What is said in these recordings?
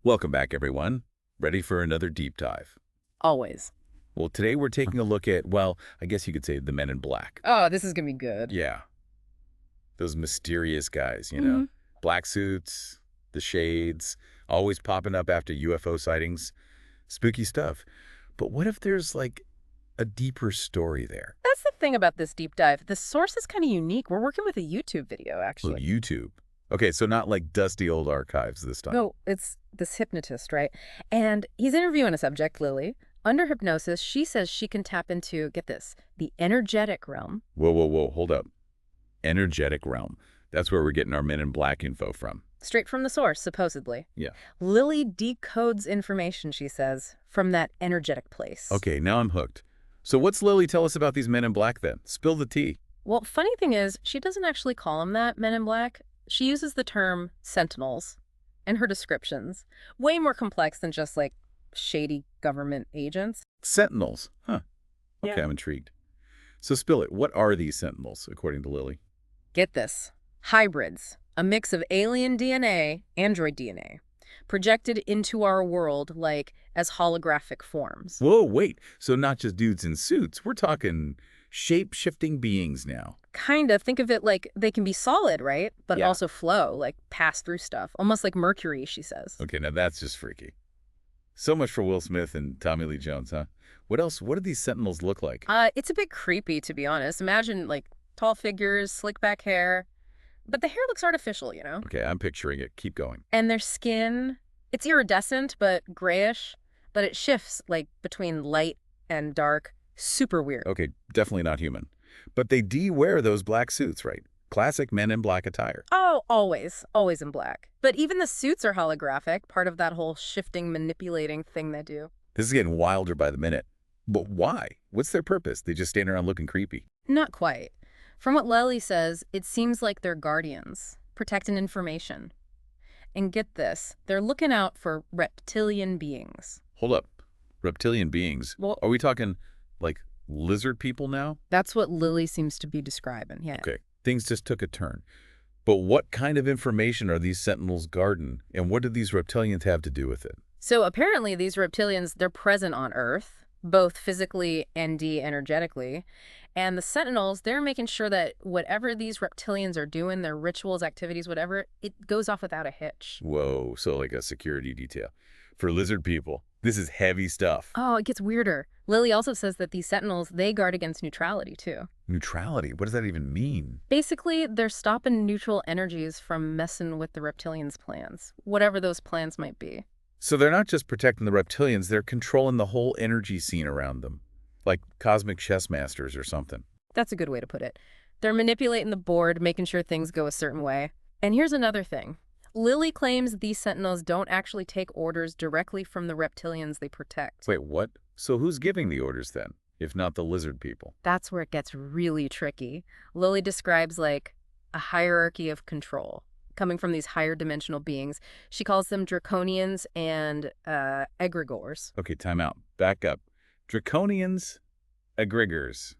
Welcome back, everyone. Ready for another deep dive? Always. Well, today we're taking a look at, well, I guess you could say the Men in Black. Oh, this is gonna be good. Yeah, those mysterious guys, Hmm. Black suits, the shades, always popping up after UFO sightings. Spooky stuff. But what if there's, like, a deeper story there? That's the thing about this deep dive. The source is kind of unique. We're working with a YouTube video, Oh, actually. YouTube. Okay, so not like dusty old archives this time. No, it's this hypnotist, right? And he's interviewing a subject, Lily. Under hypnosis, she says she can tap into, get this, the energetic realm. Whoa, whoa, whoa, hold up. Energetic realm. That's where we're getting our Men in Black info from. Straight from the source, supposedly. Yeah. Lily decodes information, she says, from that energetic place. Okay, now I'm hooked. So what's Lily tell us about these Men in Black then? Spill the tea. Well, funny thing is, she doesn't actually call them that, Men in Black. She uses the term Sentinels in her descriptions. Way more complex than just like shady government agents. Sentinels. Huh. Okay, Yeah. I'm intrigued. So spill it. What are these Sentinels, according to Lily? Get this. Hybrids, a mix of alien DNA, android DNA, projected into our world like as holographic forms. Whoa, wait. So not just dudes in suits. We're talking shape-shifting beings now. Kind of think of it like they can be solid, right? But Yeah. also flow, like pass through stuff, almost like Mercury, she says. Okay, now that's just freaky. So much for Will Smith and Tommy Lee Jones, huh? What else? What do these Sentinels look like? It's a bit creepy, to be honest. Imagine like tall figures, slick back hair, but the hair looks artificial, you know? Okay, I'm picturing it. Keep going. And their skin, it's iridescent, but grayish, but it shifts like between light and dark. Super weird. Okay, definitely not human. But they wear those black suits, right? Classic Men in Black attire. Oh, always in black. But even the suits are holographic, part of that whole shifting, manipulating thing they do. This is getting wilder by the minute. But why? What's their purpose? They just stand around looking creepy. Not quite. From what Lely says, it seems like they're guardians, protecting information. And get this, they're looking out for reptilian beings. Hold up. Reptilian beings. Well, Are we talking, like, lizard people now? that's what Lily seems to be describing, yeah. Okay, things just took a turn. But what kind of information are these Sentinels guarding, and what do these reptilians have to do with it? So apparently these reptilians, they're present on Earth, both physically and de-energetically. And the Sentinels, they're making sure that whatever these reptilians are doing, their rituals, activities, whatever, it goes off without a hitch. Whoa, so like a security detail. For lizard people, this is heavy stuff. Oh, it gets weirder. Lily also says that these Sentinels, they guard against neutrality, too. Neutrality, what does that even mean? Basically, they're stopping neutral energies from messing with the reptilians' plans, whatever those plans might be. So they're not just protecting the reptilians, they're controlling the whole energy scene around them. Like cosmic chess masters or something. That's a good way to put it. They're manipulating the board, making sure things go a certain way. And here's another thing. Lily claims these Sentinels don't actually take orders directly from the reptilians they protect. Wait, what? So who's giving the orders then, if not the lizard people? That's where it gets really tricky. Lily describes like a hierarchy of control coming from these higher dimensional beings. She calls them draconians and egregores. Okay, time out. Back up. Draconians, egregores.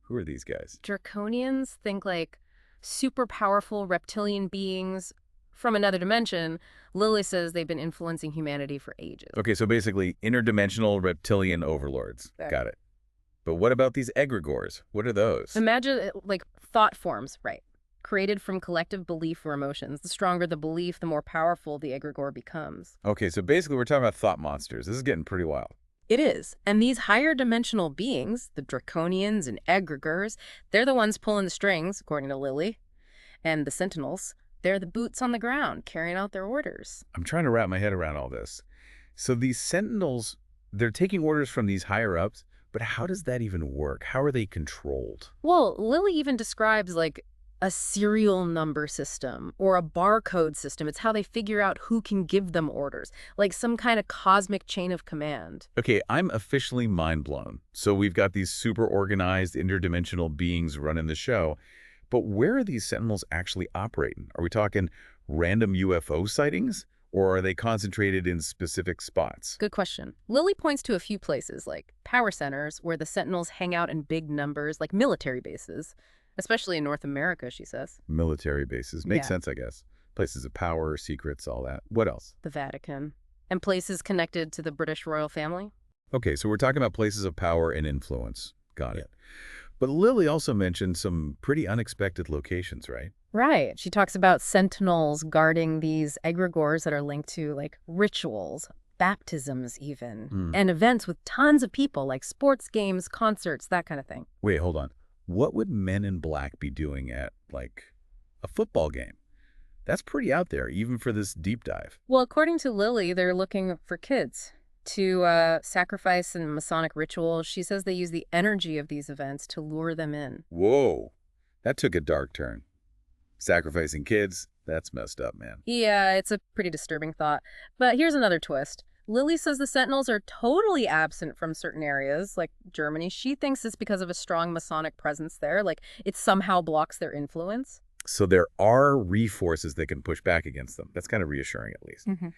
Who are these guys? Draconians think like super powerful reptilian beings from another dimension. Lily says they've been influencing humanity for ages. Okay, so basically interdimensional reptilian overlords. There. Got it. But what about these egregores? What are those? Imagine like thought forms, right? Created from collective belief or emotions. The stronger the belief, the more powerful the egregore becomes. Okay, so basically we're talking about thought monsters. This is getting pretty wild. It is. And these higher dimensional beings, the draconians and egregores, they're the ones pulling the strings, according to Lily. And the Sentinels, they're the boots on the ground, carrying out their orders. I'm trying to wrap my head around all this. So these sentinels, they're taking orders from these higher ups, but how does that even work? How are they controlled? Well, Lily even describes like a serial number system or a barcode system. It's how they figure out who can give them orders, like some kind of cosmic chain of command. Okay, I'm officially mind blown. So we've got these super organized interdimensional beings running the show, but where are these sentinels actually operating? Are we talking random UFO sightings? Or are they concentrated in specific spots? Good question. Lily points to a few places, like power centers, where the Sentinels hang out in big numbers, like military bases, especially in North America, she says. Military bases. Makes Yeah. sense, I guess. Places of power, secrets, all that. What else? The Vatican. And places connected to the British royal family? Okay, so we're talking about places of power and influence. Got it. But Lily also mentioned some pretty unexpected locations, right? Right. She talks about sentinels guarding these egregores that are linked to, like, rituals, baptisms even, Hmm. and events with tons of people, like sports games, concerts, that kind of thing. Wait, hold on. What would Men in Black be doing at, like, a football game? That's pretty out there, even for this deep dive. Well, according to Lily, they're looking for kids to sacrifice in Masonic rituals. She says they use the energy of these events to lure them in. Whoa, that took a dark turn. Sacrificing kids, that's messed up, man. Yeah, it's a pretty disturbing thought. But here's another twist. Lily says the Sentinels are totally absent from certain areas, like Germany. She thinks it's because of a strong Masonic presence there, like it somehow blocks their influence. So there are reforces that can push back against them. That's kind of reassuring, at least. Hmm.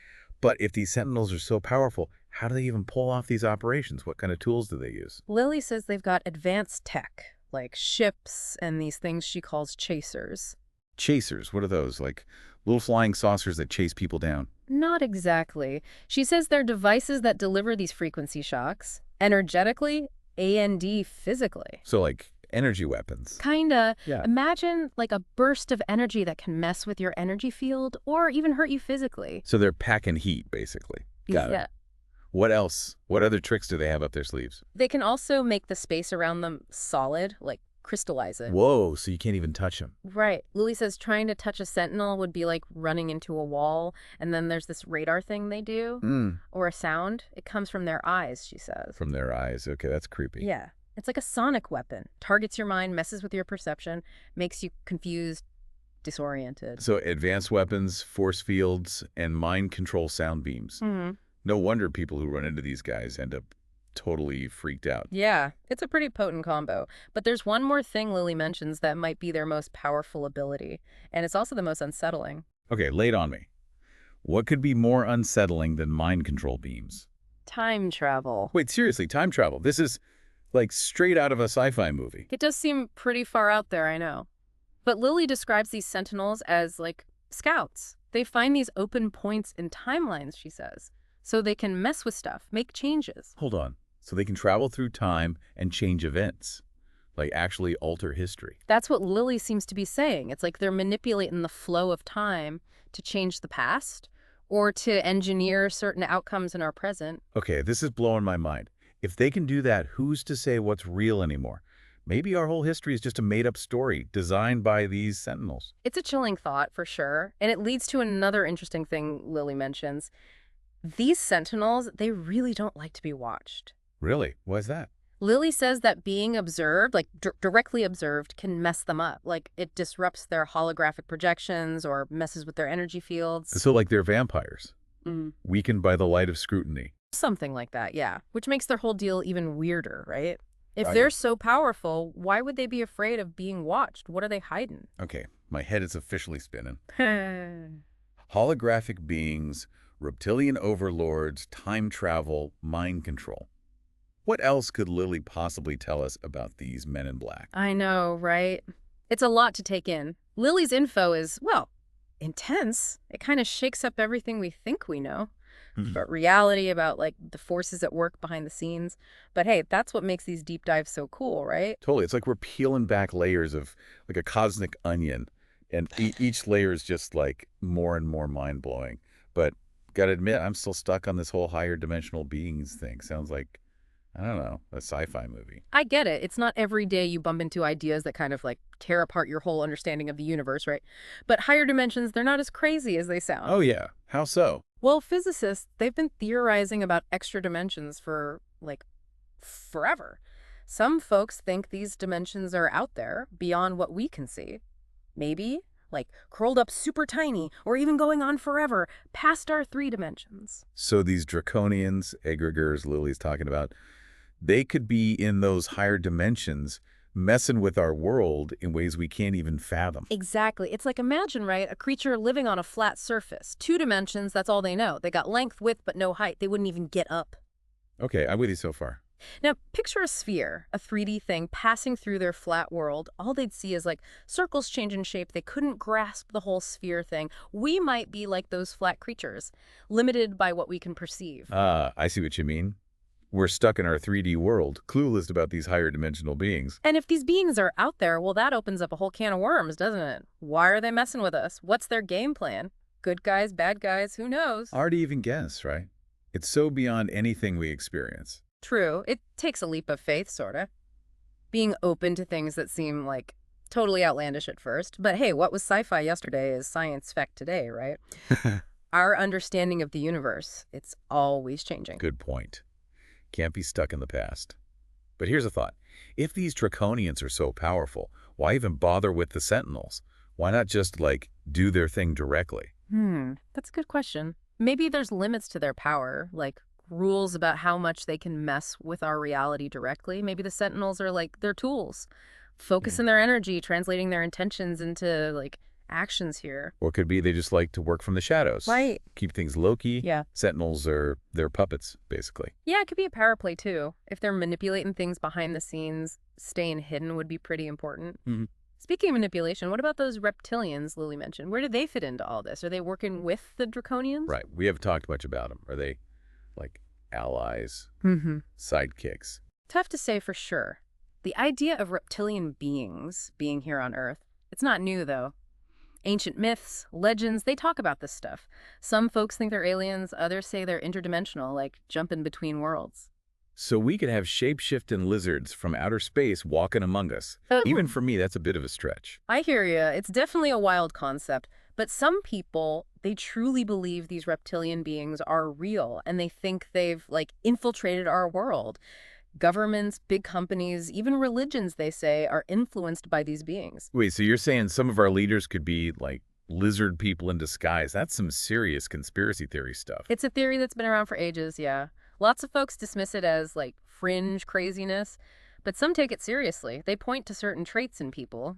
But if these Sentinels are so powerful, how do they even pull off these operations? What kind of tools do they use? Lily says they've got advanced tech, like ships and these things she calls chasers. Chasers, what are those? Like little flying saucers that chase people down? Not exactly. She says they're devices that deliver these frequency shocks, energetically and physically. So like energy weapons. Kinda. Yeah. Imagine like a burst of energy that can mess with your energy field or even hurt you physically. So they're packing heat, basically. Got Yeah. it. What else? What other tricks do they have up their sleeves? They can also make the space around them solid, like crystallize it. Whoa, so you can't even touch them. Right. Lily says trying to touch a sentinel would be like running into a wall, and then there's this radar thing they do, or a sound. It comes from their eyes, she says. From their eyes. Okay, that's creepy. Yeah. It's like a sonic weapon. Targets your mind, messes with your perception, makes you confused, disoriented. So advanced weapons, force fields, and mind control sound beams. Hmm. No wonder people who run into these guys end up totally freaked out. Yeah, it's a pretty potent combo. But there's one more thing Lily mentions that might be their most powerful ability, and it's also the most unsettling. Okay, lay it on me. What could be more unsettling than mind control beams? Time travel. Wait, seriously, time travel. This is like straight out of a sci-fi movie. It does seem pretty far out there, I know. But Lily describes these sentinels as, like, scouts. They find these open points in timelines, she says, so they can mess with stuff, make changes. Hold on. So they can travel through time and change events, like actually alter history. That's what Lily seems to be saying. It's like they're manipulating the flow of time to change the past or to engineer certain outcomes in our present. Okay, this is blowing my mind. If they can do that, who's to say what's real anymore? Maybe our whole history is just a made-up story designed by these Sentinels. It's a chilling thought, for sure. And it leads to another interesting thing Lily mentions. These sentinels, they really don't like to be watched. Really? Why is that? Lily says that being observed, like directly observed, can mess them up. Like it disrupts their holographic projections or messes with their energy fields. So like they're vampires, Mm. weakened by the light of scrutiny. Something like that, yeah. Which makes their whole deal even weirder, right? If Right. they're so powerful, why would they be afraid of being watched? What are they hiding? Okay, my head is officially spinning. Holographic beings, reptilian overlords, time travel, mind control. What else could Lily possibly tell us about these Men in Black? I know, right? It's a lot to take in. Lily's info is, well, intense. It kind of shakes up everything we think we know. But reality about, like, the forces at work behind the scenes. But hey, that's what makes these deep dives so cool, right? Totally. It's like we're peeling back layers of like a cosmic onion. And each layer is just like more and more mind-blowing. But gotta admit, I'm still stuck on this whole higher dimensional beings thing. Sounds like, I don't know, a sci-fi movie. I get it. It's not every day you bump into ideas that kind of, like, tear apart your whole understanding of the universe, right? But higher dimensions, they're not as crazy as they sound. Oh yeah. How so? Well, physicists, they've been theorizing about extra dimensions for, like, forever. Some folks think these dimensions are out there, beyond what we can see. Maybe, like, curled up super tiny, or even going on forever, past our 3 dimensions. So these draconians, egregores Lily's talking about, they could be in those higher dimensions messing with our world in ways we can't even fathom. Exactly. It's like, imagine, right, a creature living on a flat surface. 2 dimensions, that's all they know. They got length, width, but no height. They wouldn't even get up. Okay, I'm with you so far. Now, picture a sphere, a 3D thing passing through their flat world. All they'd see is like circles changing shape. They couldn't grasp the whole sphere thing. We might be like those flat creatures, limited by what we can perceive. Ah, I see what you mean. We're stuck in our 3D world, clueless about these higher dimensional beings. And if these beings are out there, well, that opens up a whole can of worms, doesn't it? Why are they messing with us? What's their game plan? Good guys, bad guys, who knows? Hard to even guess, right? It's so beyond anything we experience. True, it takes a leap of faith, sorta. Being open to things that seem like totally outlandish at first. But hey, what was sci-fi yesterday is science fact today, right? Our understanding of the universe, it's always changing. Good point. Can't be stuck in the past. But here's a thought. If these draconians are so powerful, why even bother with the Sentinels? Why not just, do their thing directly? That's a good question. Maybe there's limits to their power, like rules about how much they can mess with our reality directly. Maybe the Sentinels are like their tools, focusing their energy, translating their intentions into actions here. Or it could be they just like to work from the shadows. Right. Keep things low-key. Yeah. Sentinels are their puppets, basically. Yeah, it could be a power play too. If they're manipulating things behind the scenes, staying hidden would be pretty important. Speaking of manipulation, what about those reptilians Lily mentioned? Where do they fit into all this? Are they working with the draconians? Right. We haven't talked much about them. Are they, allies? Sidekicks? Tough to say for sure. The idea of reptilian beings being here on Earth, it's not new though. Ancient myths, legends, they talk about this stuff. Some folks think they're aliens, others say they're interdimensional, like jumping between worlds. So we could have shape-shifting lizards from outer space walking among us. Even for me, that's a bit of a stretch. I hear you. It's definitely a wild concept. But some people, they truly believe these reptilian beings are real, and they think they've, infiltrated our world. Governments, big companies, even religions, they say, are influenced by these beings. Wait, so you're saying some of our leaders could be, lizard people in disguise? That's some serious conspiracy theory stuff. It's a theory that's been around for ages, yeah. Lots of folks dismiss it as, fringe craziness, but some take it seriously. They point to certain traits in people,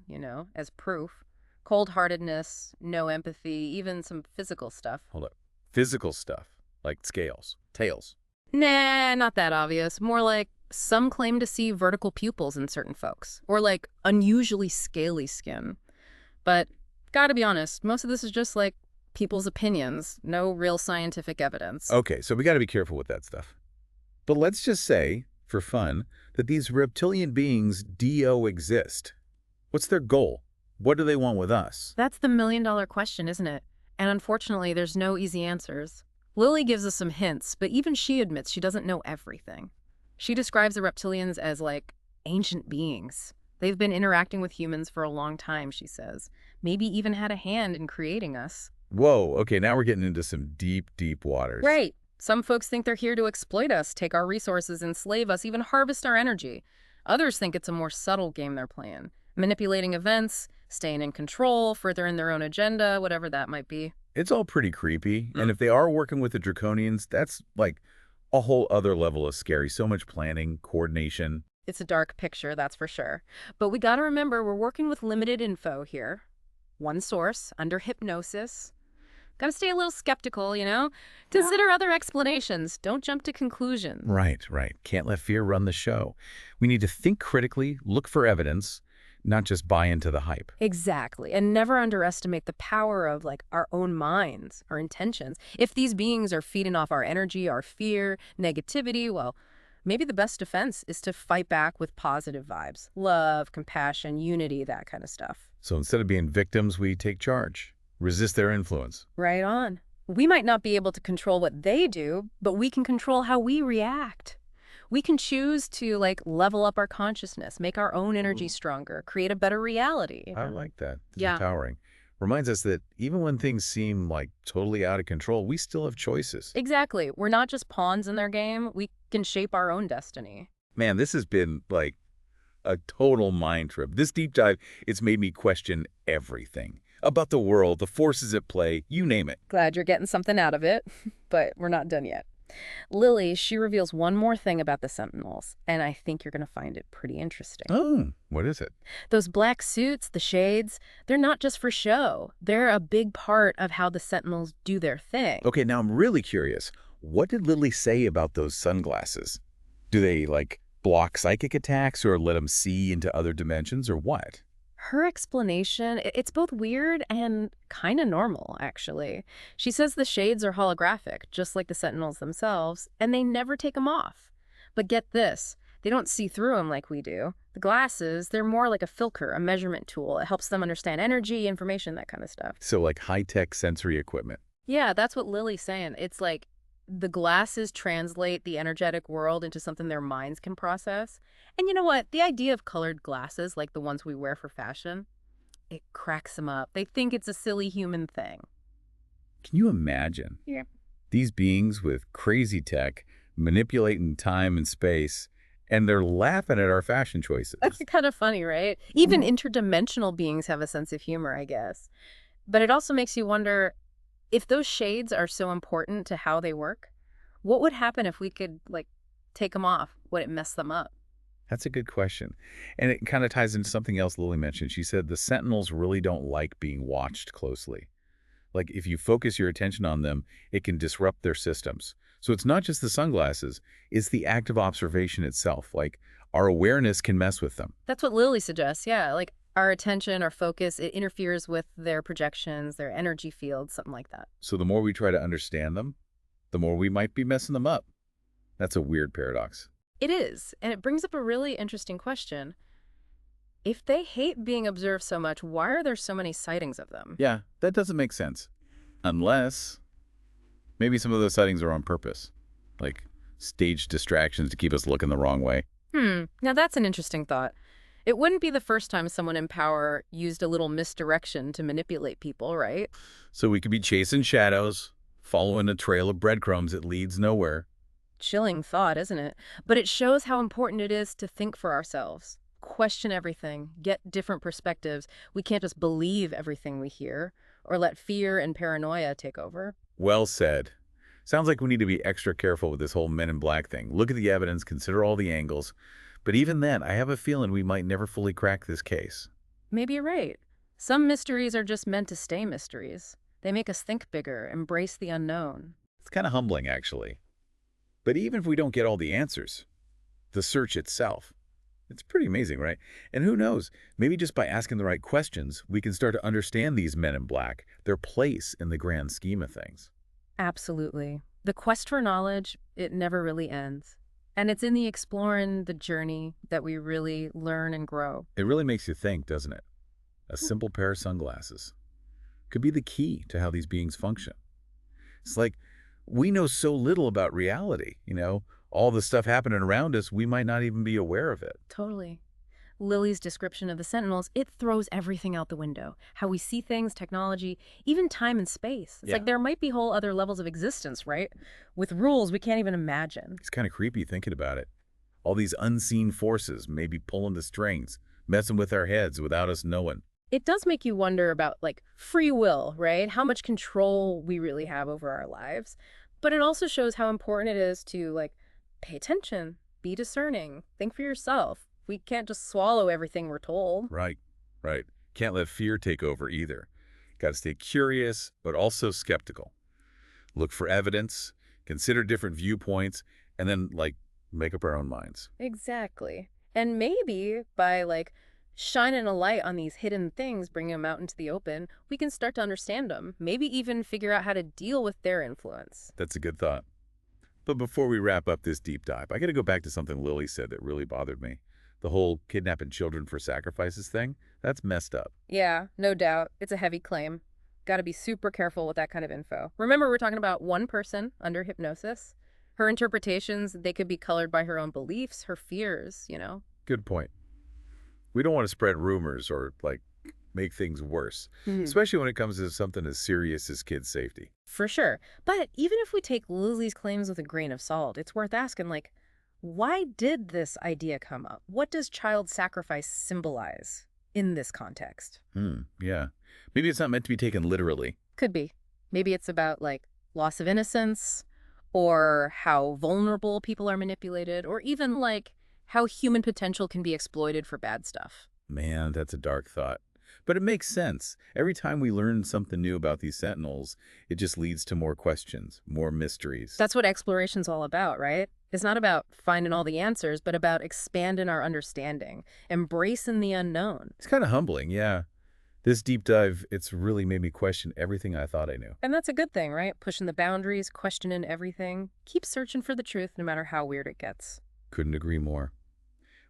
as proof. Cold-heartedness, no empathy, even some physical stuff. Hold up. Physical stuff, like scales, tails. Nah, not that obvious. More like some claim to see vertical pupils in certain folks, or unusually scaly skin. But gotta be honest, most of this is just people's opinions, no real scientific evidence. Okay, so we gotta be careful with that stuff. But let's just say, for fun, that these reptilian beings exist. What's their goal? What do they want with us? That's the million-dollar question, isn't it? And unfortunately, there's no easy answers. Lily gives us some hints, but even she admits she doesn't know everything. She describes the reptilians as, ancient beings. They've been interacting with humans for a long time, she says. Maybe even had a hand in creating us. Whoa, okay, now we're getting into some deep, deep waters. Right. Some folks think they're here to exploit us, take our resources, enslave us, even harvest our energy. Others think it's a more subtle game they're playing. Manipulating events, staying in control, furthering their own agenda, whatever that might be. It's all pretty creepy, and if they are working with the draconians, that's, a whole other level of scary. So much planning, coordination. It's a dark picture, that's for sure. But we gotta remember we're working with limited info here. One source, under hypnosis. Gotta stay a little skeptical, Consider other explanations. Don't jump to conclusions. Right. Can't let fear run the show. We need to think critically, look for evidence, not just buy into the hype. Exactly. And never underestimate the power of our own minds, our intentions. If these beings are feeding off our energy, our fear, negativity, well, maybe the best defense is to fight back with positive vibes. Love, compassion, unity, that kind of stuff. So instead of being victims, we take charge. Resist their influence. Right on. We might not be able to control what they do, but we can control how we react. We can choose to level up our consciousness, make our own energy stronger, create a better reality. I like that. It's Yeah. empowering. Reminds us that even when things seem totally out of control, we still have choices. Exactly. We're not just pawns in their game. We can shape our own destiny. Man, this has been a total mind trip. This deep dive, it's made me question everything. About the world, the forces at play, you name it. Glad you're getting something out of it, but we're not done yet. Lily, she reveals one more thing about the Sentinels, and I think you're going to find it pretty interesting. Oh, what is it? Those black suits, the shades, they're not just for show. They're a big part of how the Sentinels do their thing. Okay, now I'm really curious. What did Lily say about those sunglasses? Do they, like, block psychic attacks or let them see into other dimensions or what? Her explanation, it's both weird and kind of normal, actually. She says the shades are holographic, just like the Sentinels themselves, and they never take them off. But get this, they don't see through them like we do. The glasses, they're more like a filter, a measurement tool. It helps them understand energy, information, that kind of stuff. So, like, high-tech sensory equipment. Yeah, that's what Lily's saying. It's like the glasses translate the energetic world into something their minds can process. And you know what? The idea of colored glasses, like the ones we wear for fashion, it cracks them up. They think it's a silly human thing. Can you imagine? Yeah. These beings with crazy tech manipulating time and space, and they're laughing at our fashion choices. That's kind of funny, right? Even interdimensional beings have a sense of humor, I guess. But it also makes you wonder, if those shades are so important to how they work, what would happen if we could, like, take them off? Would it mess them up? That's a good question. And it kind of ties into something else Lily mentioned. She said the Sentinels really don't like being watched closely. Like, if you focus your attention on them, it can disrupt their systems. So it's not just the sunglasses, it's the act of observation itself. Like, our awareness can mess with them. That's what Lily suggests, yeah. Like, our attention, our focus, it interferes with their projections, their energy fields, something like that. So the more we try to understand them, the more we might be messing them up. That's a weird paradox. It is, and it brings up a really interesting question. If they hate being observed so much, why are there so many sightings of them? Yeah, that doesn't make sense. Unless maybe some of those sightings are on purpose, like staged distractions to keep us looking the wrong way. Now that's an interesting thought. It wouldn't be the first time someone in power used a little misdirection to manipulate people, right? So we could be chasing shadows, following a trail of breadcrumbs that leads nowhere. Chilling thought, isn't it? But it shows how important it is to think for ourselves, question everything, get different perspectives. We can't just believe everything we hear or let fear and paranoia take over. Well said. Sounds like we need to be extra careful with this whole Men in Black thing. Look at the evidence, consider all the angles. But even then, I have a feeling we might never fully crack this case. Maybe you're right. Some mysteries are just meant to stay mysteries. They make us think bigger, embrace the unknown. It's kind of humbling, actually. But even if we don't get all the answers, the search itself, it's pretty amazing, right? And who knows, maybe just by asking the right questions, we can start to understand these Men in Black, their place in the grand scheme of things. Absolutely. The quest for knowledge, it never really ends. And it's in the exploring, the journey, that we really learn and grow. It really makes you think, doesn't it? A simple pair of sunglasses could be the key to how these beings function. It's like we know so little about reality, all the stuff happening around us, we might not even be aware of it. Totally. Lily's description of the Sentinels, it throws everything out the window. How we see things, technology, even time and space. It's like there might be whole other levels of existence, right? With rules we can't even imagine. It's kind of creepy thinking about it. All these unseen forces maybe pulling the strings, messing with our heads without us knowing. It does make you wonder about, like, free will, right? How much control we really have over our lives. But it also shows how important it is to, like, pay attention, be discerning, think for yourself. We can't just swallow everything we're told. Right. Can't let fear take over either. Got to stay curious, but also skeptical. Look for evidence, consider different viewpoints, and then, make up our own minds. Exactly. And maybe by, like, shining a light on these hidden things, bringing them out into the open, we can start to understand them, maybe even figure out how to deal with their influence. That's a good thought. But before we wrap up this deep dive, I got to go back to something Lily said that really bothered me. The whole kidnapping children for sacrifices thing, that's messed up. Yeah, no doubt. It's a heavy claim. Got to be super careful with that kind of info. Remember, we're talking about one person under hypnosis. Her interpretations, they could be colored by her own beliefs, her fears. Good point. We don't want to spread rumors or, make things worse, especially when it comes to something as serious as kids' safety. For sure. But even if we take Lily's claims with a grain of salt, it's worth asking, why did this idea come up? What does child sacrifice symbolize in this context? Yeah. Maybe it's not meant to be taken literally. Could be. Maybe it's about, loss of innocence, or how vulnerable people are manipulated, or even, how human potential can be exploited for bad stuff. Man, that's a dark thought. But it makes sense. Every time we learn something new about these Sentinels, it just leads to more questions, more mysteries. That's what exploration's all about, right? It's not about finding all the answers, but about expanding our understanding, embracing the unknown. It's kind of humbling, yeah. This deep dive, it's really made me question everything I thought I knew. And that's a good thing, right? Pushing the boundaries, questioning everything. Keep searching for the truth no matter how weird it gets. Couldn't agree more.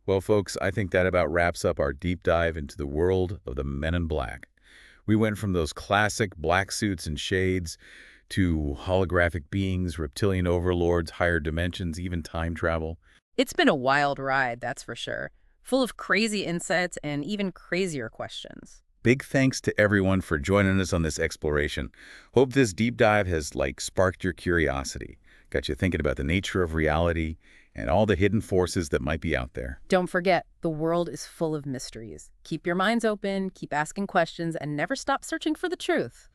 Well, folks, I think that about wraps up our deep dive into the world of the Men in Black. We went from those classic black suits and shades to holographic beings, reptilian overlords, higher dimensions, even time travel. It's been a wild ride, that's for sure. Full of crazy insights and even crazier questions. Big thanks to everyone for joining us on this exploration. Hope this deep dive has, sparked your curiosity, got you thinking about the nature of reality and all the hidden forces that might be out there. Don't forget, the world is full of mysteries. Keep your minds open, keep asking questions, and never stop searching for the truth.